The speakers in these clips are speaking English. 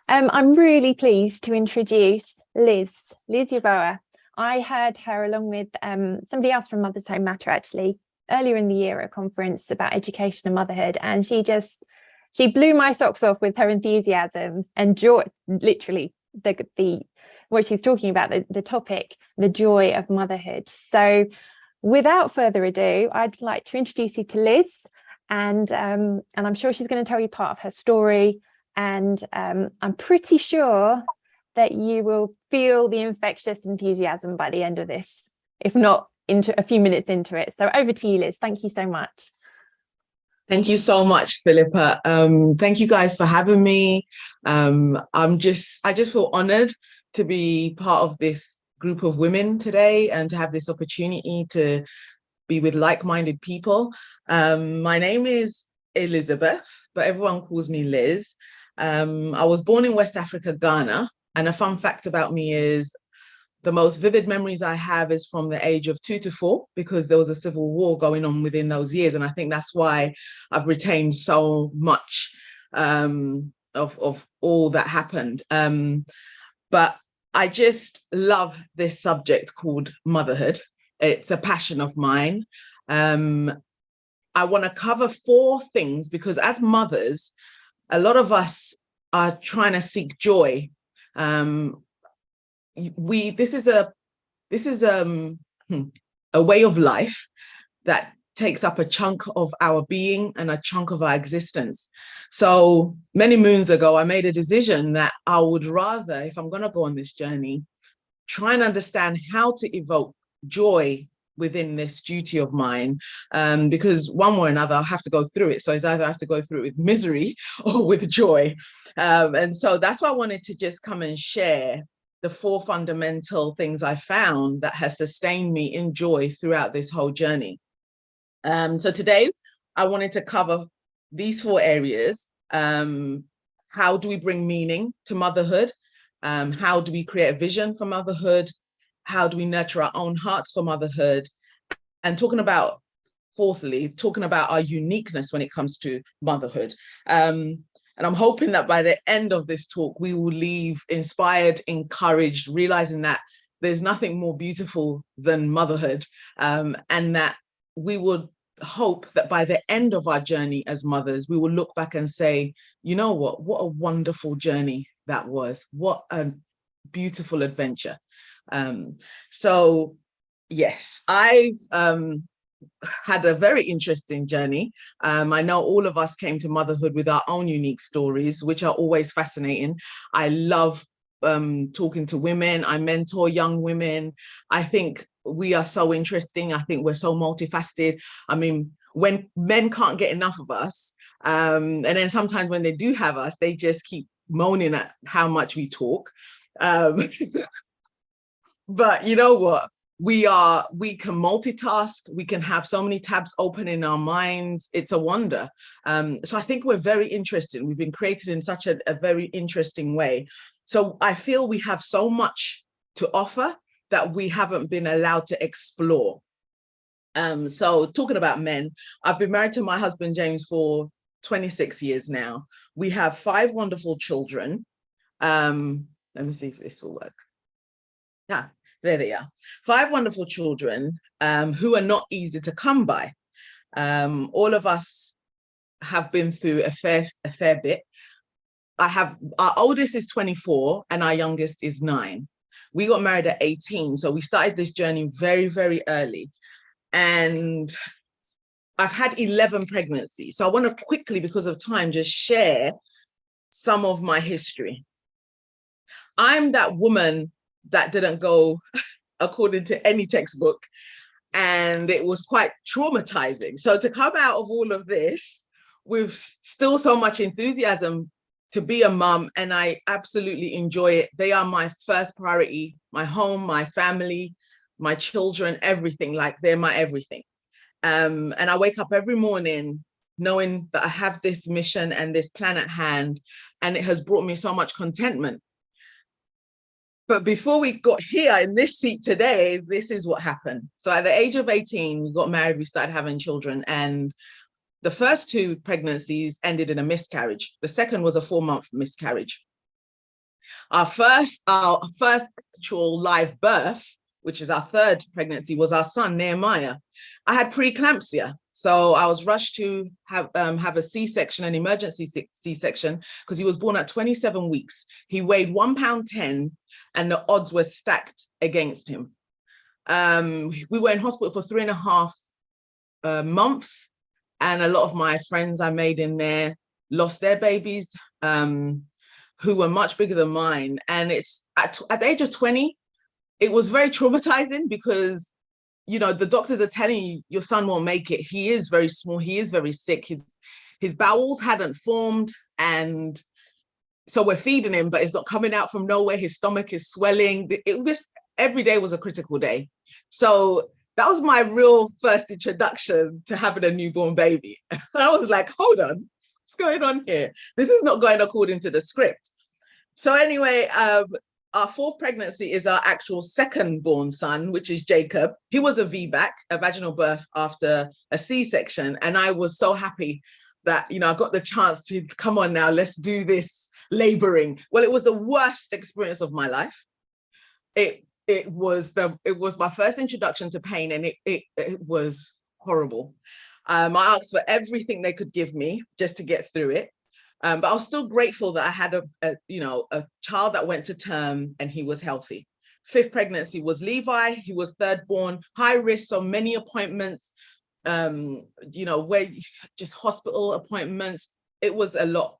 I'm really pleased to introduce Liz Yeboah. I heard her along with somebody else from Mother's Home Matter actually earlier in the year at a conference about education and motherhood, and she blew my socks off with her enthusiasm and joy. Literally, the what she's talking about, the topic, the joy of motherhood. So, without further ado, I'd like to introduce you to Liz, and I'm sure she's going to tell you part of her story. And I'm pretty sure that you will feel the infectious enthusiasm by the end of this, if not into a few minutes into it. So over to you, Liz. Thank you so much. Thank you so much, Philippa. Thank you guys for having me. I just feel honored to be part of this group of women today and to have this opportunity to be with like-minded people. My name is Elizabeth, but everyone calls me Liz. I was born in West Africa, Ghana, and a fun fact about me is the most vivid memories I have is from the age of 2 to 4, because there was a civil war going on within those years. And I think that's why I've retained so much of all that happened. But I just love this subject called motherhood. It's a passion of mine. I want to cover 4 things because as mothers, a lot of us are trying to seek joy. This is a way of life that takes up a chunk of our being and a chunk of our existence. So many moons ago, I made a decision that I would rather, if I'm going to go on this journey, try and understand how to evoke joy within this duty of mine, because one way or another I'll have to go through it. So it's either I have to go through it with misery or with joy. And so that's why I wanted to just come and share the 4 fundamental things I found that has sustained me in joy throughout this whole journey. So today I wanted to cover these 4 areas. How do we bring meaning to motherhood? How do we create a vision for motherhood? How do we nurture our own hearts for motherhood? And fourthly, talking about our uniqueness when it comes to motherhood. And I'm hoping that by the end of this talk, we will leave inspired, encouraged, realizing that there's nothing more beautiful than motherhood, and that we would hope that by the end of our journey as mothers, we will look back and say, you know what a wonderful journey that was. What a beautiful adventure. So yes, I've had a very interesting journey. I know all of us came to motherhood with our own unique stories, which are always fascinating. I love talking to women. I mentor young women. I think we are so interesting. I think we're so multifaceted. I mean, when men can't get enough of us, and then sometimes when they do have us, they just keep moaning at how much we talk. But you know what? We can multitask. We can have so many tabs open in our minds. It's a wonder. So I think we're very interesting. We've been created in such a very interesting way. So I feel we have so much to offer that we haven't been allowed to explore. So talking about men, I've been married to my husband, James, for 26 years now. We have 5 wonderful children. Let me see if this will work. Yeah, there they are. 5 wonderful children who are not easy to come by. All of us have been through a fair bit. Our oldest is 24 and our youngest is 9. We got married at 18, so we started this journey very, very early. And I've had 11 pregnancies. So I want to quickly, because of time, just share some of my history. I'm that woman that didn't go according to any textbook, and it was quite traumatizing. So to come out of all of this with still so much enthusiasm to be a mum, and I absolutely enjoy it. They are my first priority, my home, my family, my children, everything. Like, they're my everything. And I wake up every morning knowing that I have this mission and this plan at hand, and it has brought me so much contentment. But before we got here in this seat today, this is what happened. So at the age of 18, we got married, we started having children, and the first 2 pregnancies ended in a miscarriage. The second was a 4-month miscarriage. Our first actual live birth, which is our third pregnancy, was our son Nehemiah. I had preeclampsia, so I was rushed to have a C-section, an emergency C-section, because he was born at 27 weeks. He weighed 1 pound 10, and the odds were stacked against him. We were in hospital for 3.5 months, and a lot of my friends I made in there lost their babies, who were much bigger than mine. And it's at the age of 20, it was very traumatizing because, you know, the doctors are telling you your son won't make it. He is very small. He is very sick. His bowels hadn't formed, and so we're feeding him, but it's not coming out from nowhere. His stomach is swelling. Every day was a critical day. So that was my real first introduction to having a newborn baby. And I was like, hold on, what's going on here? This is not going according to the script. So anyway, our fourth pregnancy is our actual second born son, which is Jacob. He was a VBAC, a vaginal birth after a C-section. And I was so happy that, you know, I got the chance to come on now, let's do this laboring. Well, it was the worst experience of my life. It was my first introduction to pain, and it was horrible. I asked for everything they could give me just to get through it. But I was still grateful that I had a child that went to term and he was healthy. Fifth pregnancy was Levi. He was third born, high risk, so many appointments, where just hospital appointments. It was a lot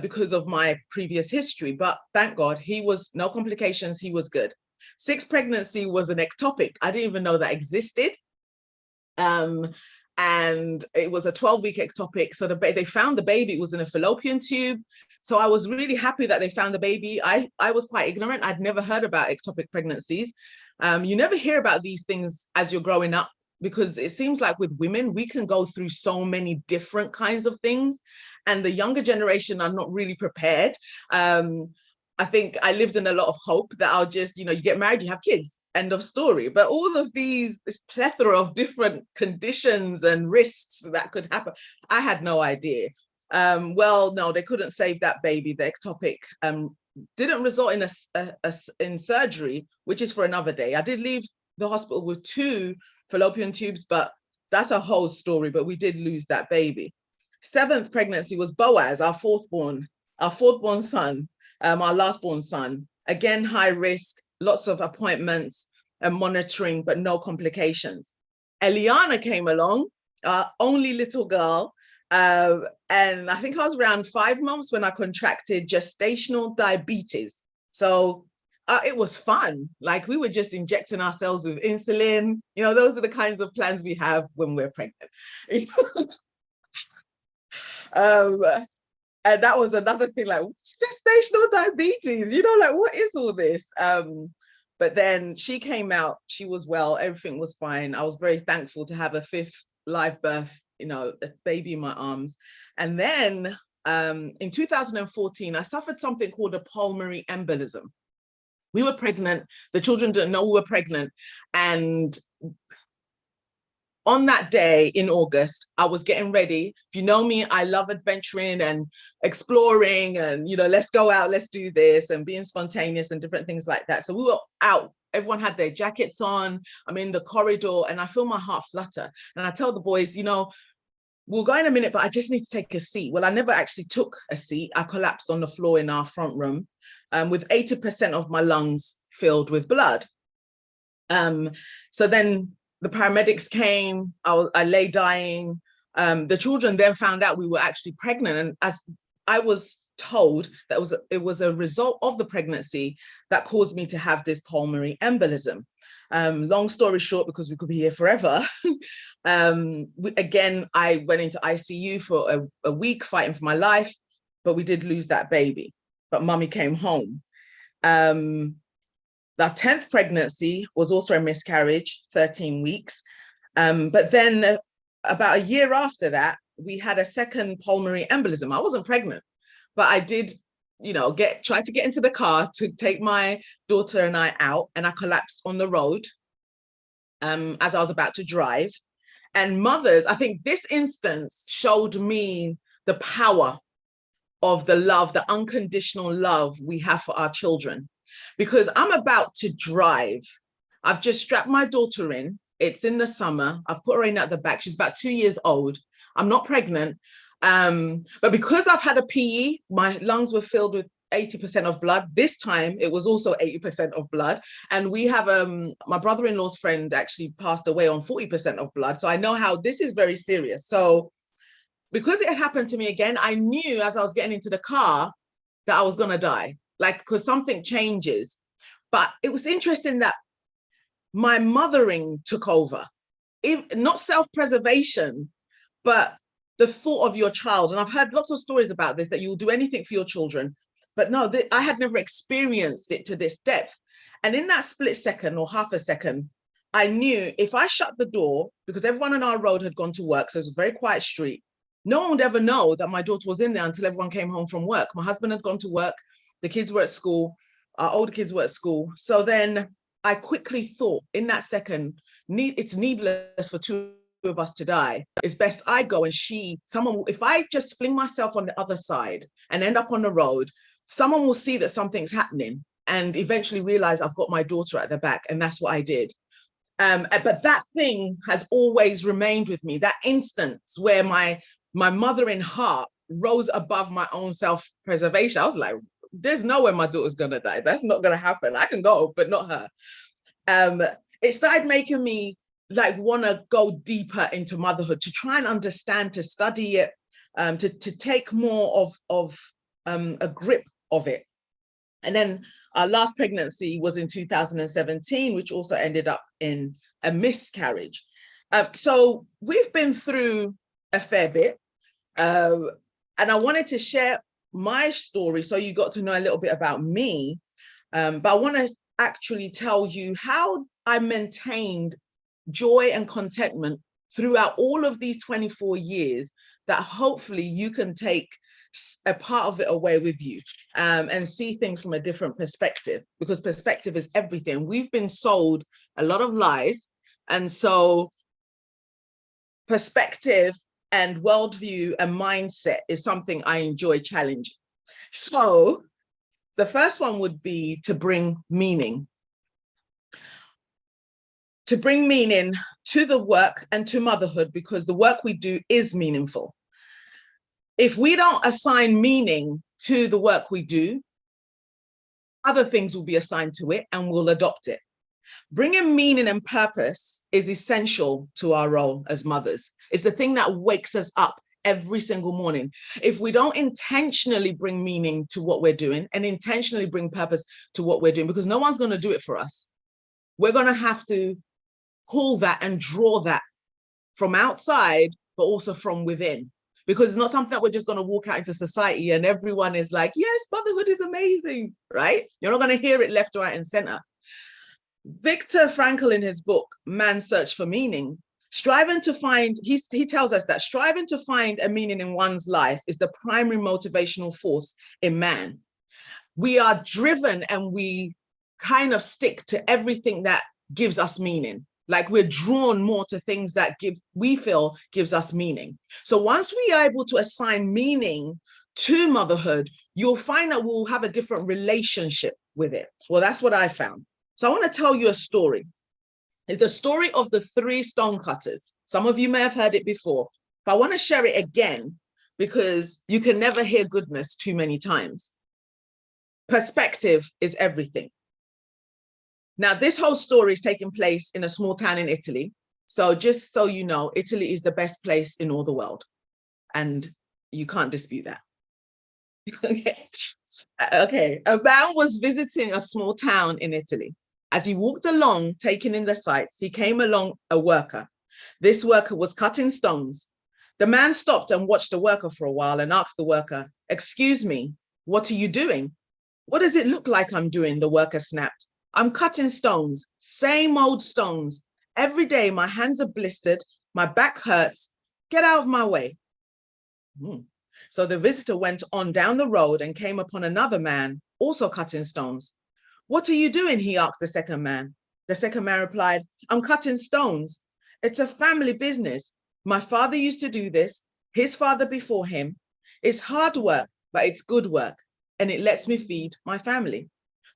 because of my previous history, but thank God he was no complications. He was good. Sixth pregnancy was an ectopic. I didn't even know that existed. And it was a 12-week ectopic. So they found the baby. It was in a fallopian tube. So I was really happy that they found the baby. I was quite ignorant. I'd never heard about ectopic pregnancies. You never hear about these things as you're growing up, because it seems like with women, we can go through so many different kinds of things, and the younger generation are not really prepared. I think I lived in a lot of hope that I'll just, you get married, you have kids, end of story. But all of this plethora of different conditions and risks that could happen, I had no idea. Well, no, they couldn't save that baby. The ectopic didn't result in surgery, which is for another day. I did leave the hospital with 2 fallopian tubes, but that's a whole story. But we did lose that baby. Seventh pregnancy was Boaz, our fourth born son. Our last born son, again, high risk, lots of appointments and monitoring, but no complications. Eliana came along, only little girl. And I think I was around 5 months when I contracted gestational diabetes. So it was fun. Like, we were just injecting ourselves with insulin. Those are the kinds of plans we have when we're pregnant. And that was another thing, like, what's gestational diabetes? Like, what is all this? But then she came out, she was well, everything was fine. I was very thankful to have a 5th live birth, a baby in my arms. And then in 2014, I suffered something called a pulmonary embolism. We were pregnant, the children didn't know we were pregnant. And on that day in August, I was getting ready. If you know me, I love adventuring and exploring and, let's go out, let's do this, and being spontaneous and different things like that. So we were out, everyone had their jackets on. I'm in the corridor and I feel my heart flutter. And I tell the boys, we'll go in a minute, but I just need to take a seat. Well, I never actually took a seat. I collapsed on the floor in our front room with 80% of my lungs filled with blood. So then the paramedics came, I lay dying. The children then found out we were actually pregnant. And as I was told, it was a result of the pregnancy that caused me to have this pulmonary embolism. Long story short, because we could be here forever, again, I went into ICU for a week fighting for my life, but we did lose that baby. But mummy came home. The 10th pregnancy was also a miscarriage, 13 weeks. But then about a year after that, we had a second pulmonary embolism. I wasn't pregnant, but I did, try to get into the car to take my daughter and I out, and I collapsed on the road as I was about to drive. And mothers, I think this instance showed me the power of the love, the unconditional love we have for our children. Because I'm about to drive. I've just strapped my daughter in. It's in the summer. I've put her in at the back. She's about 2 years old. I'm not pregnant. But because I've had a PE, my lungs were filled with 80% of blood. This time it was also 80% of blood. And we have my brother-in-law's friend actually passed away on 40% of blood. So I know how this is very serious. So because it had happened to me again, I knew as I was getting into the car that I was going to die, like, because something changes. But it was interesting that my mothering took over, not self-preservation, but the thought of your child. And I've heard lots of stories about this, that you will do anything for your children. But no, I had never experienced it to this depth. And in that split second or half a second, I knew if I shut the door, because everyone on our road had gone to work, so it was a very quiet street, no one would ever know that my daughter was in there until everyone came home from work. My husband had gone to work, the kids were at school, our older kids were at school. So then I quickly thought in that second, it's needless for two of us to die. It's best I go and if I just fling myself on the other side and end up on the road, someone will see that something's happening and eventually realize I've got my daughter at the back. And that's what I did. But that thing has always remained with me, that instance where my mothering heart rose above my own self-preservation. I was like, there's no way my daughter's gonna die. That's not gonna happen. I can go, but not her. It started making me like want to go deeper into motherhood, to try and understand, to study it, to take more of a grip of it. And then our last pregnancy was in 2017, which also ended up in a miscarriage. So we've been through a fair bit. And I wanted to share my story so you got to know a little bit about me. But I want to actually tell you how I maintained joy and contentment throughout all of these 24 years, that hopefully you can take a part of it away with you, and see things from a different perspective, because perspective is everything. We've been sold a lot of lies. And so perspective and worldview and mindset is something I enjoy challenging. So the first one would be to bring meaning. To bring meaning to the work and to motherhood, because the work we do is meaningful. If we don't assign meaning to the work we do, other things will be assigned to it and we'll adopt it. Bringing meaning and purpose is essential to our role as mothers. It's the thing that wakes us up every single morning. If we don't intentionally bring meaning to what we're doing and intentionally bring purpose to what we're doing, because no one's going to do it for us, we're going to have to pull that and draw that from outside, but also from within. Because it's not something that we're just going to walk out into society and everyone is like, yes, motherhood is amazing, right? You're not going to hear it left, right, and center. Viktor Frankl, in his book, Man's Search for Meaning, he tells us that striving to find a meaning in one's life is the primary motivational force in man. We are driven and we kind of stick to everything that gives us meaning. Like we're drawn more to things that we feel gives us meaning. So once we are able to assign meaning to motherhood, you'll find that we'll have a different relationship with it. Well, that's what I found. So I want to tell you a story. It's the story of the 3 stonecutters. Some of you may have heard it before, but I want to share it again because you can never hear goodness too many times. Perspective is everything. Now, this whole story is taking place in a small town in Italy. So just so you know, Italy is the best place in all the world. And you can't dispute that. Okay. A man was visiting a small town in Italy. As he walked along, taking in the sights, he came along a worker. This worker was cutting stones. The man stopped and watched the worker for a while and asked the worker, "Excuse me, what are you doing?" "What does it look like I'm doing?" the worker snapped. "I'm cutting stones, same old stones. Every day my hands are blistered, my back hurts. Get out of my way." So the visitor went on down the road and came upon another man also cutting stones. "What are you doing?" he asked the second man. The second man replied, "I'm cutting stones. It's a family business. My father used to do this, his father before him. It's hard work, but it's good work, and it lets me feed my family.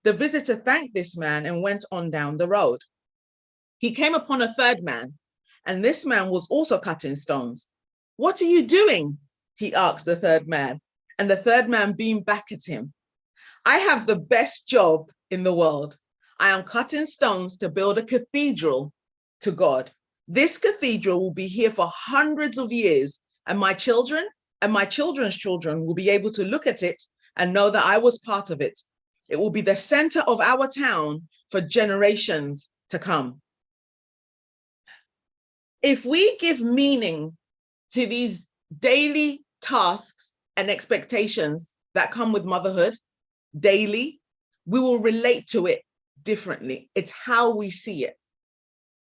The visitor thanked this man and went on down the road. He came upon a third man, and this man was also cutting stones. "What are you doing?" he asked the third man, and the third man beamed back at him. "I have the best job in the world. I am cutting stones to build a cathedral to God. This cathedral will be here for hundreds of years, and my children and my children's children will be able to look at it and know that I was part of it. It will be the center of our town for generations to come." If we give meaning to these daily tasks and expectations that come with motherhood daily, we will relate to it differently. It's how we see it.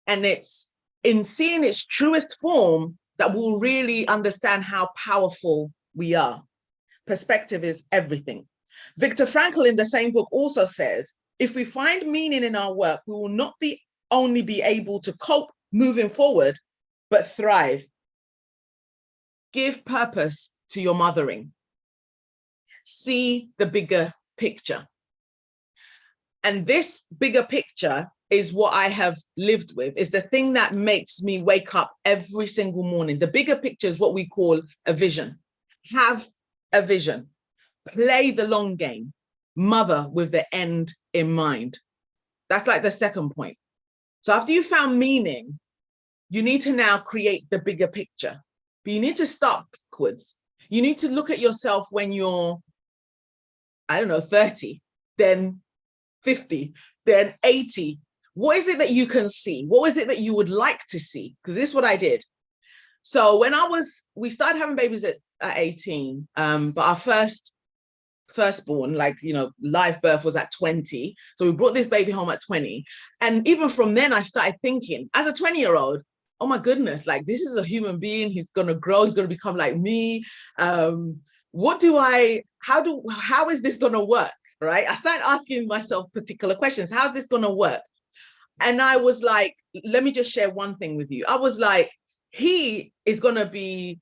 And it's in seeing its truest form that we'll really understand how powerful we are. Perspective is everything. Viktor Frankl in the same book also says, if we find meaning in our work, we will not only be able to cope moving forward, but thrive. Give purpose to your mothering. See the bigger picture. And this bigger picture is what I have lived with, is the thing that makes me wake up every single morning. The bigger picture is what we call a vision. Have a vision. Play the long game. Mother with the end in mind. That's like the second point. So after you found meaning, you need to now create the bigger picture. But you need to start backwards. You need to look at yourself when you're, 30, then 50, then 80. What is it that you can see? What is it that you would like to see? Because this is what I did. So when we started having babies at 18, but our firstborn, live birth was at 20. So we brought this baby home at 20. And even from then, I started thinking, as a 20-year-old, oh my goodness, this is a human being. He's going to grow. He's going to become like me. How is this going to work? Right? I started asking myself particular questions. How's this going to work? And I was like, let me just share one thing with you. I was like, he is going to be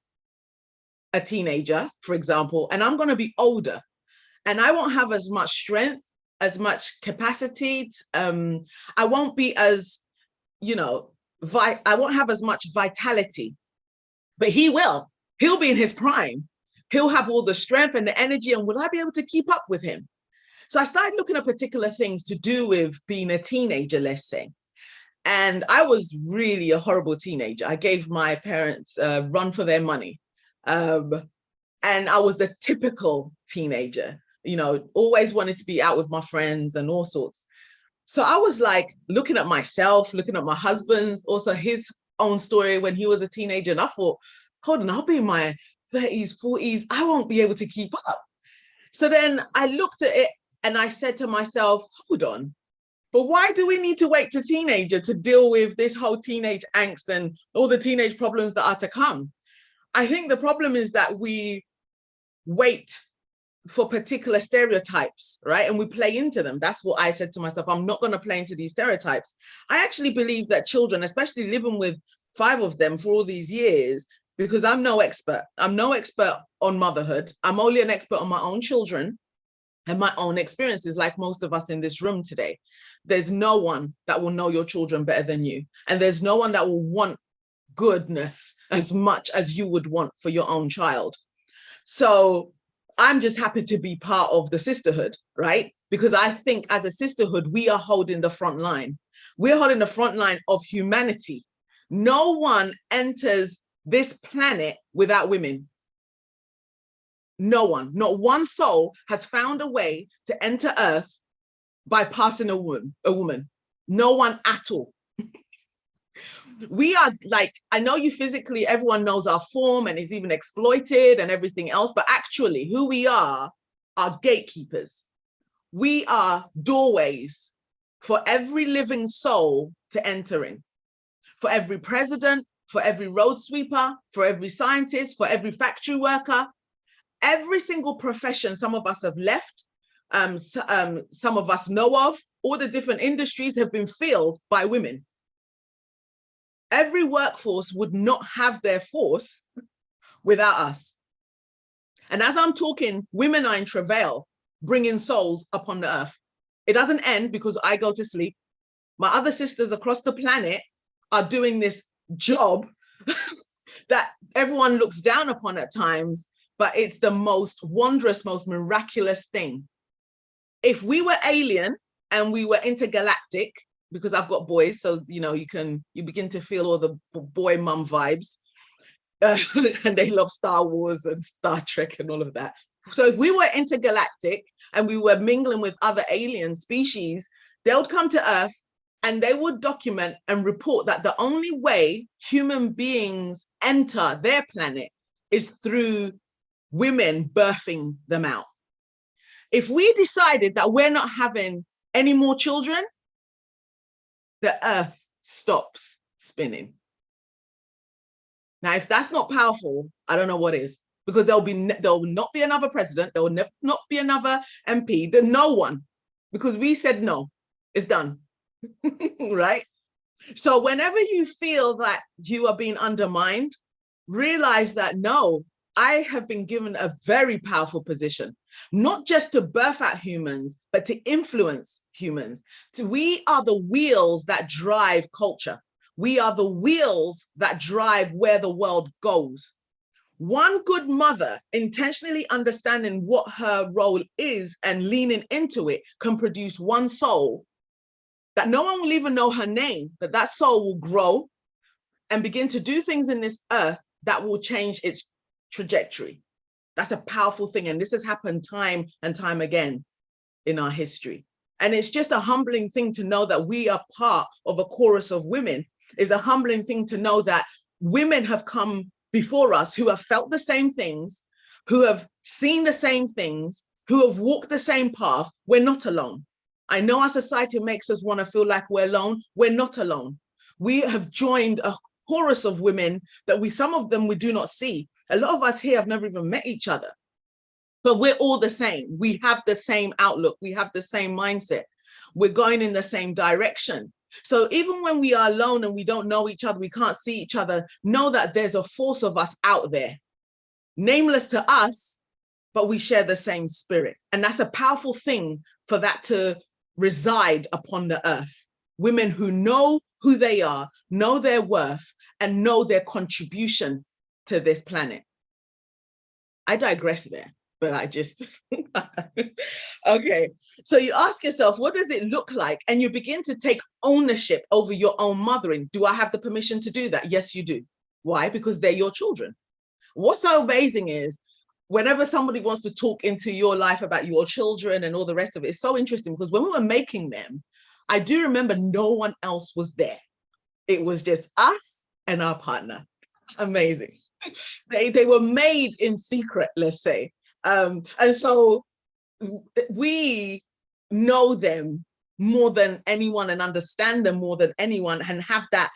a teenager, for example, and I'm going to be older. And I won't have as much strength, as much capacity. I won't be as, I won't have as much vitality, but he will. He'll be in his prime. He'll have all the strength and the energy, and will I be able to keep up with him? So I started looking at particular things to do with being a teenager, let's say. And I was really a horrible teenager. I gave my parents a run for their money. And I was the typical teenager, always wanted to be out with my friends and all sorts. So I was like looking at myself, looking at my husband's, also his own story when he was a teenager. And I thought, hold on, I'll be in my 30s, 40s. I won't be able to keep up. So then I looked at it and I said to myself, hold on, but why do we need to wait to teenager to deal with this whole teenage angst and all the teenage problems that are to come? I think the problem is that we wait for particular stereotypes, right? And we play into them. That's what I said to myself. I'm not going to play into these stereotypes. I actually believe that children, especially living with 5 of them for all these years, because I'm no expert. I'm no expert on motherhood. I'm only an expert on my own children and my own experiences, like most of us in this room today. There's no one that will know your children better than you. And there's no one that will want goodness as much as you would want for your own child. So I'm just happy to be part of the sisterhood, right? Because I think as a sisterhood, we are holding the front line. We're holding the front line of humanity. No one enters this planet without women. No one, not one soul has found a way to enter Earth by passing a woman. No one at all. We are I know you physically, everyone knows our form and is even exploited and everything else, but actually who we are gatekeepers. We are doorways for every living soul to enter in. For every president, for every road sweeper, for every scientist, for every factory worker, every single profession some of us have left, some of us know of, all the different industries have been filled by women. Every workforce would not have their force without us. And as I'm talking, women are in travail, bringing souls upon the earth. It doesn't end because I go to sleep. My other sisters across the planet are doing this job that everyone looks down upon at times, but it's the most wondrous, most miraculous thing. If we were alien and we were intergalactic, because I've got boys, so you begin to feel all the boy mum vibes, and they love Star Wars and Star Trek and all of that. So if we were intergalactic and we were mingling with other alien species, they would come to Earth and they would document and report that the only way human beings enter their planet is through women birthing them out. If we decided that we're not having any more children, the Earth stops spinning. Now, if that's not powerful, I don't know what is, because there will not be another president. There will not be another MP. There's no one, because we said no, it's done, right? So whenever you feel that you are being undermined, realize that no, I have been given a very powerful position, not just to birth out humans, but to influence humans. We are the wheels that drive culture. We are the wheels that drive where the world goes. One good mother intentionally understanding what her role is and leaning into it can produce one soul that no one will even know her name, but that soul will grow and begin to do things in this earth that will change its trajectory. That's a powerful thing. And this has happened time and time again in our history. And it's just a humbling thing to know that we are part of a chorus of women. It's a humbling thing to know that women have come before us who have felt the same things, who have seen the same things, who have walked the same path. We're not alone. I know our society makes us want to feel like we're alone. We're not alone. We have joined a chorus of women that some of them we do not see. A lot of us here have never even met each other, but we're all the same. We have the same outlook. We have the same mindset. We're going in the same direction. So even when we are alone and we don't know each other, we can't see each other, know that there's a force of us out there, nameless to us, but we share the same spirit. And that's a powerful thing for that to reside upon the earth. Women who know who they are, know their worth, and know their contribution to this planet. I digress there, but I just, okay. So you ask yourself, what does it look like? And you begin to take ownership over your own mothering. Do I have the permission to do that? Yes, you do. Why? Because they're your children. What's so amazing is whenever somebody wants to talk into your life about your children and all the rest of it, it's so interesting because when we were making them, I do remember no one else was there. It was just us and our partner. Amazing. They were made in secret, let's say. And so we know them more than anyone and understand them more than anyone and have that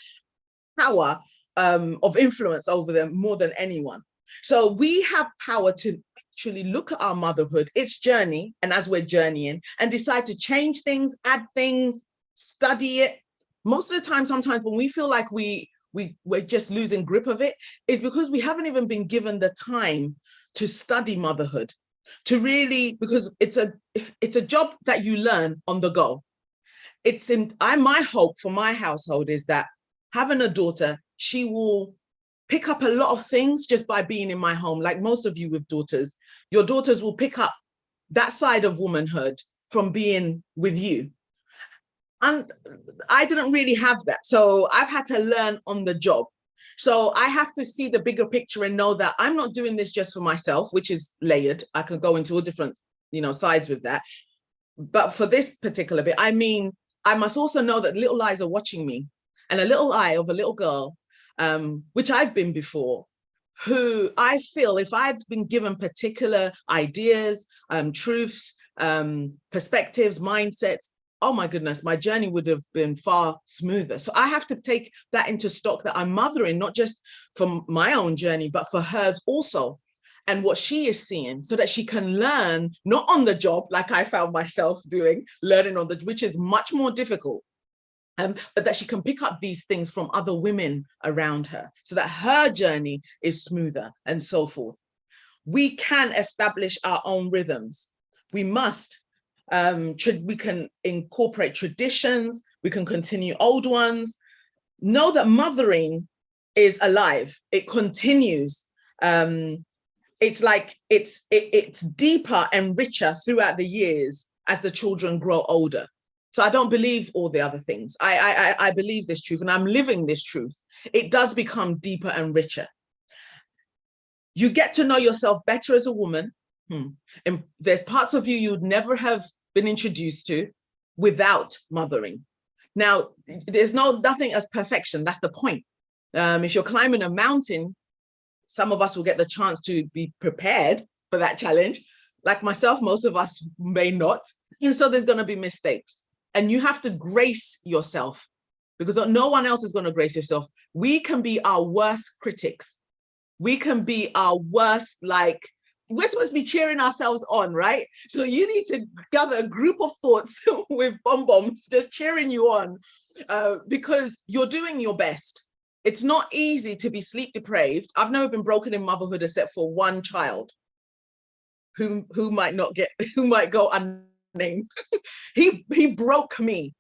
power of influence over them more than anyone. So we have power to actually look at our motherhood, its journey, and as we're journeying, and decide to change things, add things, study it. Most of the time, sometimes when we feel like we're just losing grip of it, is because we haven't even been given the time to study motherhood, to really, because it's a job that you learn on the go. My hope for my household is that having a daughter, she will pick up a lot of things just by being in my home. Like most of you with daughters, your daughters will pick up that side of womanhood from being with you. And I didn't really have that. So I've had to learn on the job. So I have to see the bigger picture and know that I'm not doing this just for myself, which is layered. I can go into all different, sides with that. But for this particular bit, I mean, I must also know that little eyes are watching me, and a little eye of a little girl, which I've been before, who I feel if I'd been given particular ideas, truths, perspectives, mindsets, oh my goodness, my journey would have been far smoother. So I have to take that into stock that I'm mothering, not just for my own journey, but for hers also, and what she is seeing, so that she can learn, not on the job, like I found myself doing, learning on the, which is much more difficult, but that she can pick up these things from other women around her, so that her journey is smoother and so forth. We can establish our own rhythms. We must. We can incorporate traditions. We can continue old ones. Know that mothering is alive. It continues. It's like it's deeper and richer throughout the years as the children grow older. So I don't believe all the other things. I believe this truth, and I'm living this truth. It does become deeper and richer. You get to know yourself better as a woman. And there's parts of you you'd never have been introduced to without mothering. Now, there's nothing as perfection. That's the point. If you're climbing a mountain, some of us will get the chance to be prepared for that challenge. Like myself, most of us may not. And so there's going to be mistakes. And you have to grace yourself, because no one else is going to grace yourself. We can be our worst critics. We can be our worst, we're supposed to be cheering ourselves on, right? So you need to gather a group of thoughts with bombs just cheering you on, because you're doing your best. It's not easy to be sleep deprived. I've never been broken in motherhood except for one child who might go unnamed. he broke me.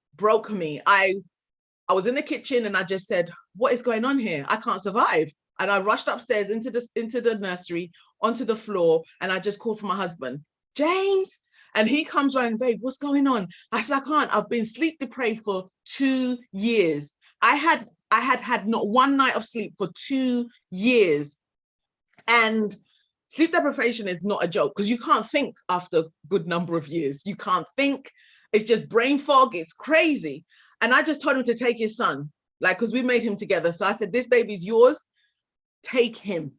I was in the kitchen and I just said, what is going on here? I can't survive. And I rushed upstairs into the nursery, onto the floor, and I just called for my husband, James. And he comes around, babe, what's going on? I said, I can't. I've been sleep deprived for 2 years. I had not one night of sleep for 2 years. And sleep deprivation is not a joke, because you can't think after a good number of years. You can't think. It's just brain fog. It's crazy. And I just told him to take his son, because we made him together. So I said, this baby's yours. Take him.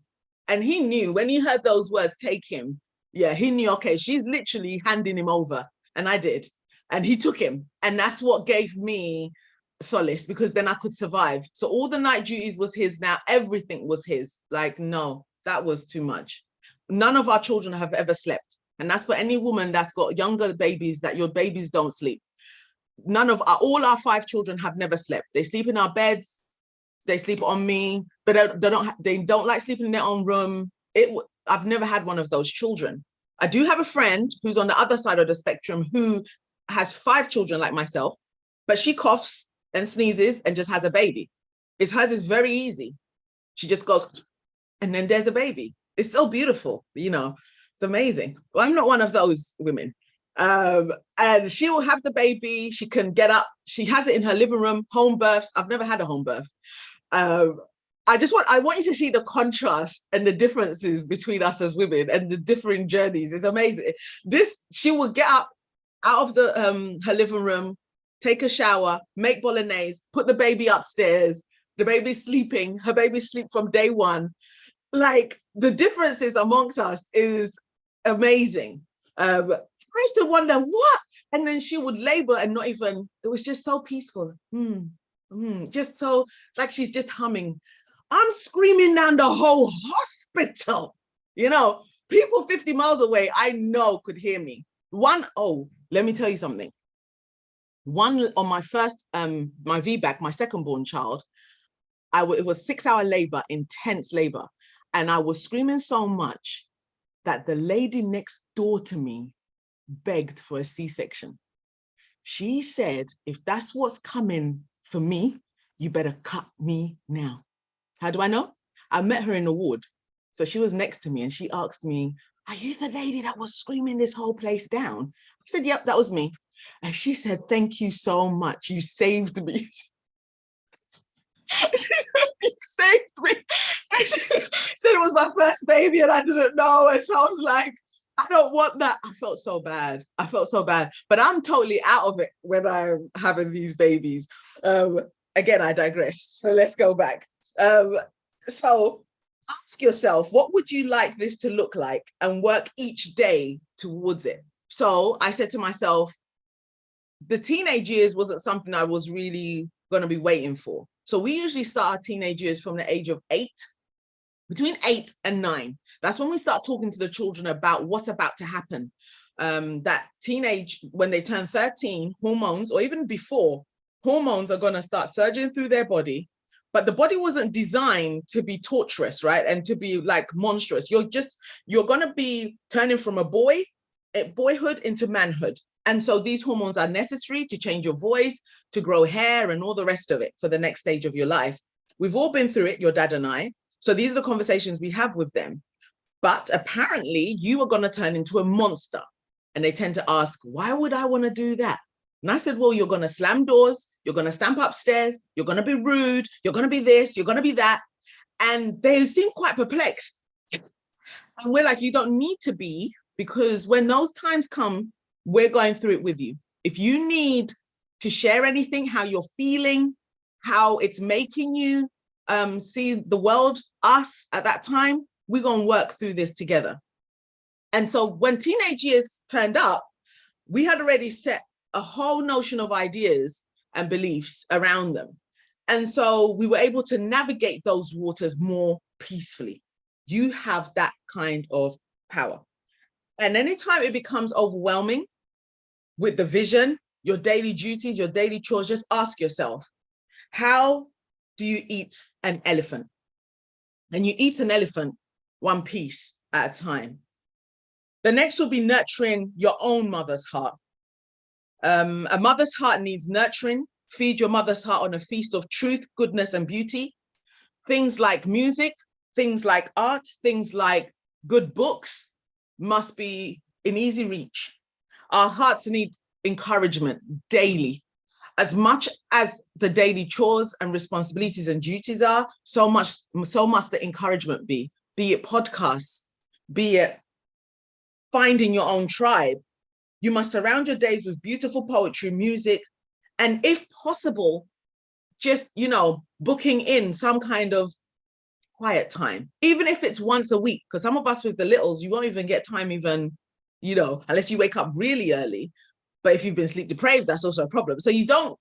And he knew when he heard those words, take him. Yeah, he knew, okay, she's literally handing him over. And I did. And he took him. And that's what gave me solace, because then I could survive. So all the night duties was his now. Everything was his. No, that was too much. None of our children have ever slept. And that's for any woman that's got younger babies, that your babies don't sleep. All our 5 children have never slept. They sleep in our beds. They sleep on me, but they don't like sleeping in their own room. I've never had one of those children. I do have a friend who's on the other side of the spectrum who has 5 children like myself, but she coughs and sneezes and just has a baby. Hers is very easy. She just goes, and then there's a baby. It's so beautiful, it's amazing. Well, I'm not one of those women. And she will have the baby. She can get up. She has it in her living room, home births. I've never had a home birth. I want you to see the contrast and the differences between us as women and the different journeys. It's amazing. She will get up out of her living room, take a shower, make bolognese, put the baby upstairs. The baby's sleeping. Her baby sleep from day one. The differences amongst us is amazing. I used to wonder what, and then she would labor and not even. It was just so peaceful. Just so she's just humming. I'm screaming down the whole hospital. People 50 miles away, I know, could hear me. Let me tell you something. One on my first, my VBAC, my second born child, it was 6-hour labor, intense labor. And I was screaming so much that the lady next door to me begged for a C-section. She said, if that's what's coming for me, you better cut me now. How do I know? I met her in the ward. So she was next to me and she asked me, are you the lady that was screaming this whole place down? I said, yep, that was me. And she said, thank you so much. You saved me. She said, you saved me. And she said it was my first baby and I didn't know. And so I was like, I don't want that. I felt so bad. But I'm totally out of it when I'm having these babies. Again, I digress. So let's go back. So ask yourself, what would you like this to look like, and work each day towards it? So I said to myself, the teenage years wasn't something I was really going to be waiting for. So we usually start our teenage years from the age of 8, between 8 and 9. That's when we start talking to the children about what's about to happen. That teenage, when they turn 13, hormones, or even before, hormones are going to start surging through their body. but the body wasn't designed to be torturous, right? And to be like monstrous. You're going to be turning from boyhood into manhood. And so these hormones are necessary to change your voice, to grow hair and all the rest of it for the next stage of your life. We've all been through it, your dad and I. So these are the conversations we have with them. But apparently you are going to turn into a monster. And they tend to ask, why would I want to do that? And I said, well, you're going to slam doors, you're going to stamp upstairs, you're going to be rude, you're going to be this, you're going to be that. And they seem quite perplexed. And we're like, you don't need to be, because when those times come, we're going through it with you. If you need to share anything, how you're feeling, how it's making you see the world, us at that time, we're going to work through this together. And so when teenage years turned up, we had already set a whole notion of ideas and beliefs around them. And so we were able to navigate those waters more peacefully. You have that kind of power. And anytime it becomes overwhelming with the vision, your daily duties, your daily chores, just ask yourself, how do you eat an elephant? And you eat an elephant one piece at a time. The next will be nurturing your own mother's heart. A mother's heart needs nurturing. Feed your mother's heart on a feast of truth, goodness, and beauty. Things like music, things like art, things like good books must be in easy reach. Our hearts need encouragement daily. As much as the daily chores and responsibilities and duties are, so must the encouragement be it podcasts, be it finding your own tribe. You must surround your days with beautiful poetry, music, and if possible, just, booking in some kind of quiet time, even if it's once a week, because some of us with the littles, you won't even get time even, unless you wake up really early. But if you've been sleep deprived, that's also a problem. So you don't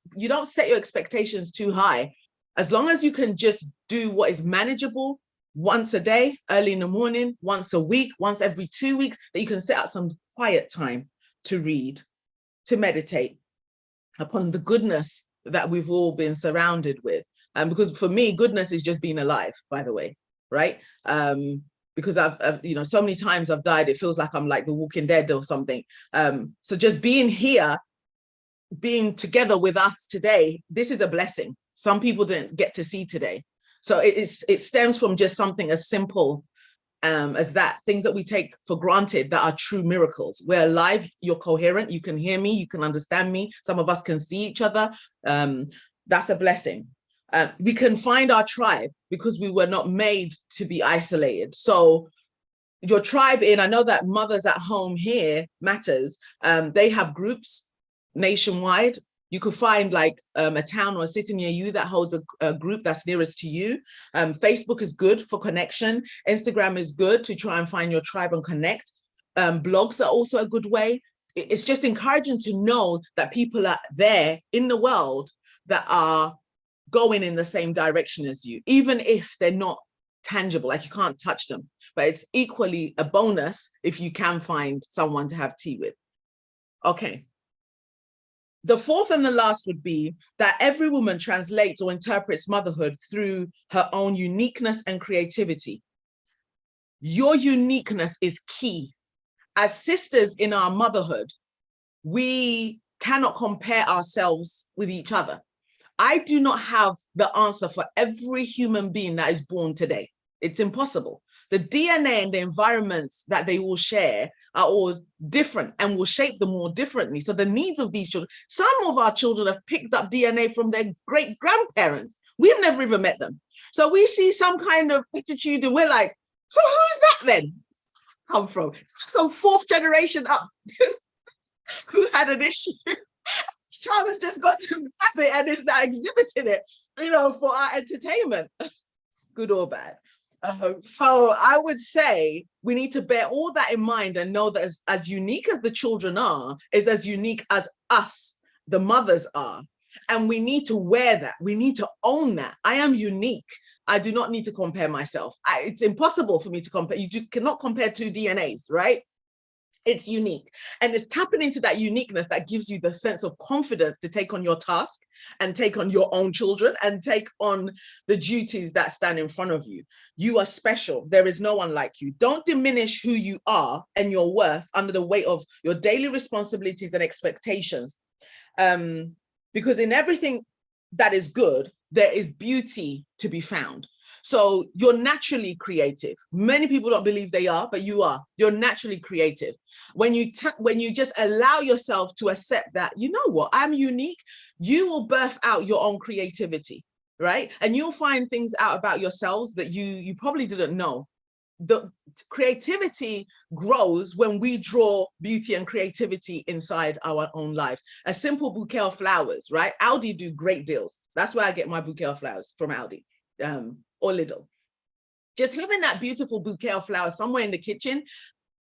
set your expectations too high. As long as you can just do what is manageable once a day, early in the morning, once a week, once every 2 weeks, that you can set out some quiet time to read, to meditate upon the goodness that we've all been surrounded with. Because for me, goodness is just being alive, by the way, right? Because I've so many times I've died, it feels like I'm like the Walking Dead or something. So just being here, being together with us today, this is a blessing. Some people didn't get to see today. So it stems from just something as simple as that, things that we take for granted that are true miracles. We're alive, you're coherent, you can hear me, you can understand me. Some of us can see each other. That's a blessing. We can find our tribe because we were not made to be isolated. So your tribe I know that Mothers at Home here matters. They have groups nationwide. You could find like a town or a city near you that holds a group that's nearest to you. Facebook is good for connection. Instagram is good to try and find your tribe and connect. Blogs are also a good way. It's just encouraging to know that people are there in the world that are going in the same direction as you, even if they're not tangible, like you can't touch them. But it's equally a bonus if you can find someone to have tea with. Okay. The fourth and the last would be that every woman translates or interprets motherhood through her own uniqueness and creativity. Your uniqueness is key. As sisters in our motherhood, we cannot compare ourselves with each other. I do not have the answer for every human being that is born today. It's impossible. The DNA and the environments that they all share are all different and will shape them all differently. So the needs of these children, some of our children have picked up DNA from their great grandparents. We've never even met them. So we see some kind of attitude and we're like, so who's that then come from? So fourth generation up who had an issue. Child has just got to grab it and is now exhibiting it, for our entertainment, good or bad. So I would say we need to bear all that in mind and know that as unique as the children are, is as unique as us, the mothers, are. And we need to wear that. We need to own that. I am unique. I do not need to compare myself. It's impossible for me to compare. You cannot compare two DNAs, right? It's unique. And it's tapping into that uniqueness that gives you the sense of confidence to take on your task and take on your own children and take on the duties that stand in front of you. You are special. There is no one like you. Don't diminish who you are and your worth under the weight of your daily responsibilities and expectations. Because in everything that is good, there is beauty to be found. So you're naturally creative. Many people don't believe they are, but you are. You're naturally creative. When you just allow yourself to accept that, you know what, I'm unique, you will birth out your own creativity, right? And you'll find things out about yourselves that you probably didn't know. The creativity grows when we draw beauty and creativity inside our own lives. A simple bouquet of flowers, right? Aldi do great deals. That's where I get my bouquet of flowers, from Aldi. Or Lidl. Just having that beautiful bouquet of flowers somewhere in the kitchen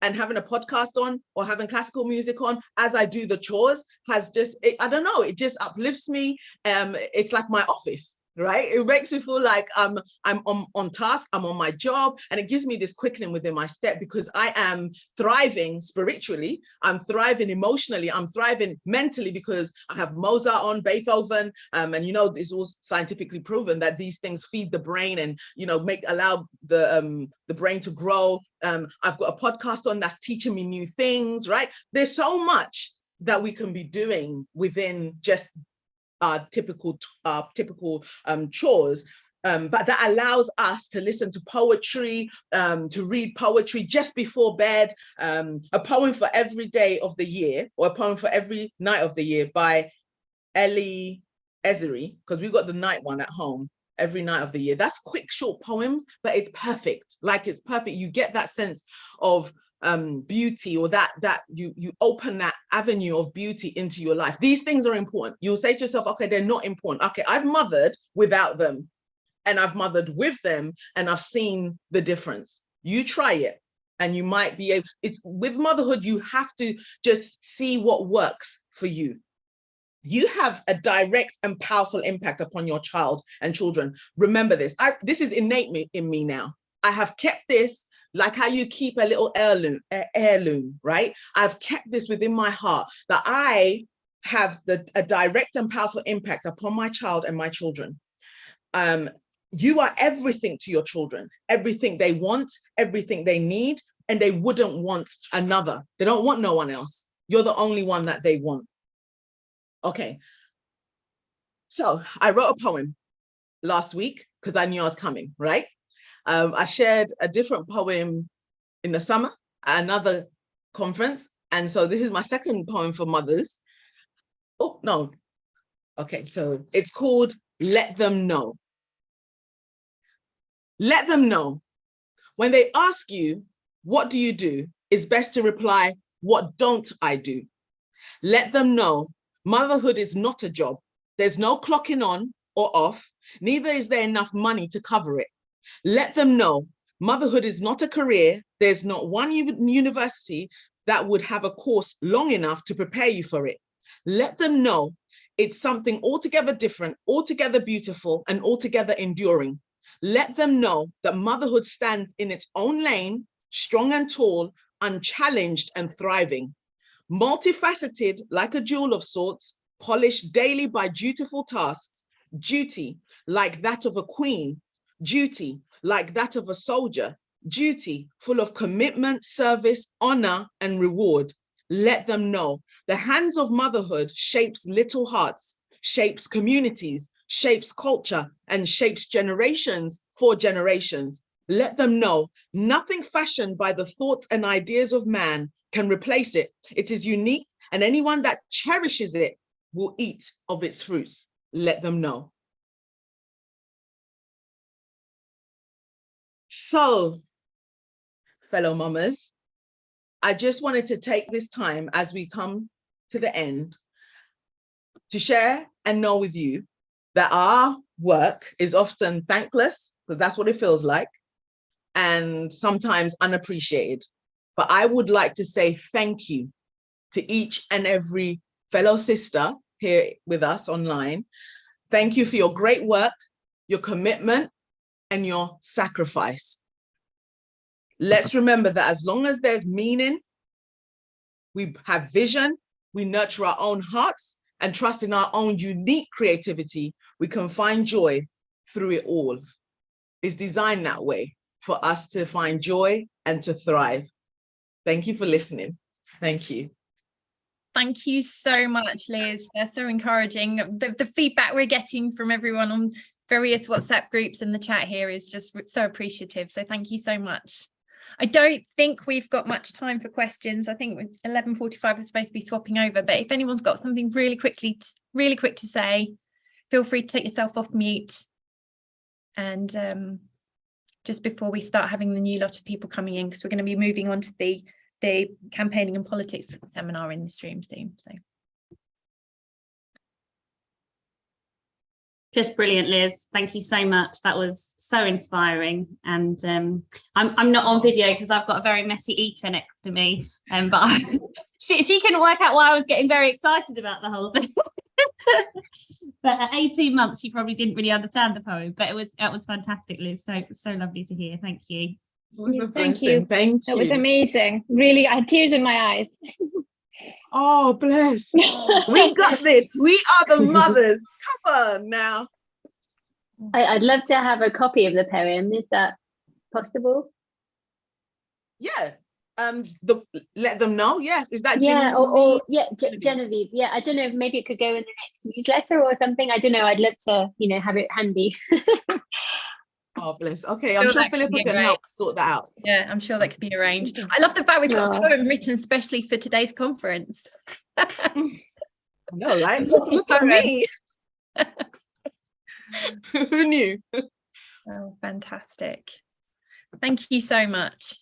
and having a podcast on or having classical music on as I do the chores has just, I don't know, it just uplifts me. It's like my office, right? It makes me feel like I'm on task, I'm on my job, and it gives me this quickening within my step because I am thriving spiritually, I'm thriving emotionally, I'm thriving mentally because I have Mozart on, Beethoven, and you know, it's all scientifically proven that these things feed the brain and, you know, allow the brain to grow. I've got a podcast on that's teaching me new things, right? There's so much that we can be doing within just typical chores, but that allows us to listen to poetry, to read poetry just before bed, a poem for every day of the year or a poem for every night of the year by Ellie Ezeri, because we've got the night one at home every night of the year. That's quick, short poems, but it's perfect. Like, it's perfect. You get that sense of beauty, or that you open that avenue of beauty into your life. These things are important. You'll say to yourself, okay, they're not important. Okay, I've mothered without them and I've mothered with them and I've seen the difference. You try it and you might be able, it's with motherhood, you have to just see what works for you. You have a direct and powerful impact upon your child and children. Remember this. This is innate in me now. I have kept this, like how you keep a little heirloom, right? I've kept this within my heart that I have a direct and powerful impact upon my child and my children. You are everything to your children, everything they want, everything they need, and they wouldn't want another. They don't want no one else. You're the only one that they want. Okay. So I wrote a poem last week because I knew I was coming, right? I shared a different poem in the summer at another conference. And so this is my second poem for mothers. Oh, no. Okay, so it's called Let Them Know. Let them know. When they ask you, what do you do? It's best to reply, what don't I do? Let them know motherhood is not a job. There's no clocking on or off. Neither is there enough money to cover it. Let them know motherhood is not a career. There's not one university that would have a course long enough to prepare you for it. Let them know it's something altogether different, altogether beautiful, and altogether enduring. Let them know that motherhood stands in its own lane, strong and tall, unchallenged and thriving. Multifaceted like a jewel of sorts, polished daily by dutiful tasks, duty like that of a queen, duty like that of a soldier, duty full of commitment, service, honor, and reward. Let them know the hands of motherhood shapes little hearts, shapes communities, shapes culture, and shapes generations for generations. Let them know nothing fashioned by the thoughts and ideas of man can replace it. It is unique, and anyone that cherishes it will eat of its fruits. Let them know. So, fellow mamas, I just wanted to take this time as we come to the end to share and know with you that our work is often thankless, because that's what it feels like, and sometimes unappreciated. But I would like to say thank you to each and every fellow sister here with us online. Thank you for your great work, your commitment, and your sacrifice. Let's remember that as long as there's meaning we have vision, we nurture our own hearts, and trust in our own unique creativity, we can find joy through it all. It's designed that way for us to find joy and to thrive. Thank you for listening. Thank you. Thank you so much, Liz. They're so encouraging. The feedback we're getting from everyone on various WhatsApp groups in the chat here is just so appreciative. So thank you so much. I don't think we've got much time for questions. I think 11:45 we're supposed to be swapping over, but if anyone's got something really quick to say, feel free to take yourself off mute. And just before we start having the new lot of people coming in, because we're going to be moving on to the campaigning and politics seminar in this room soon. So just brilliant, Liz. Thank you so much. That was so inspiring. And I'm not on video because I've got a very messy eater next to me. But she couldn't work out why I was getting very excited about the whole thing. But at 18 months, she probably didn't really understand the poem. But it was fantastic, Liz. So lovely to hear. Thank you. Thank you. Thank you. That was amazing. Really, I had tears in my eyes. Oh, bless. We got this. We are the mothers. Come on now. I'd love to have a copy of the poem. Is that possible? Yeah. Let them know. Yes. Is that Genevieve? Yeah, I don't know if maybe it could go in the next newsletter or something. I don't know. I'd love to, have it handy. Oh, bless. Okay, I'm sure Philippa can help sort that out. Yeah, I'm sure that could be arranged. I love the fact we've got a poem written especially for today's conference. I know, right? Look at me. Who knew? Oh, fantastic. Thank you so much.